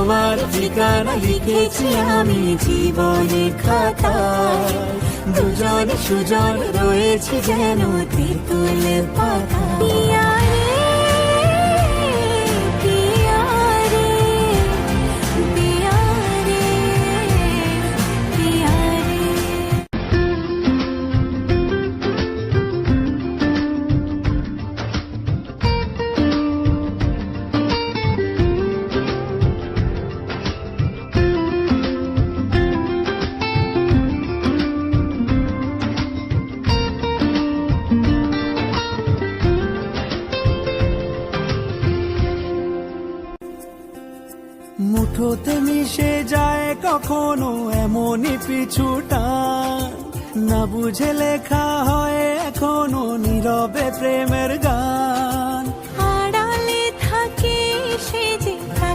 তোমার ঠিকানা লিখেছি আমি জীবনের খাতায়, দুজন সুজন রয়েছে যেন তেঁতুল পাতা। মুঠোতে মিশে যায় কখনো এমনই পিছুটা, না বুঝে লেখা হয় এখনো নীরবে প্রেমের গান।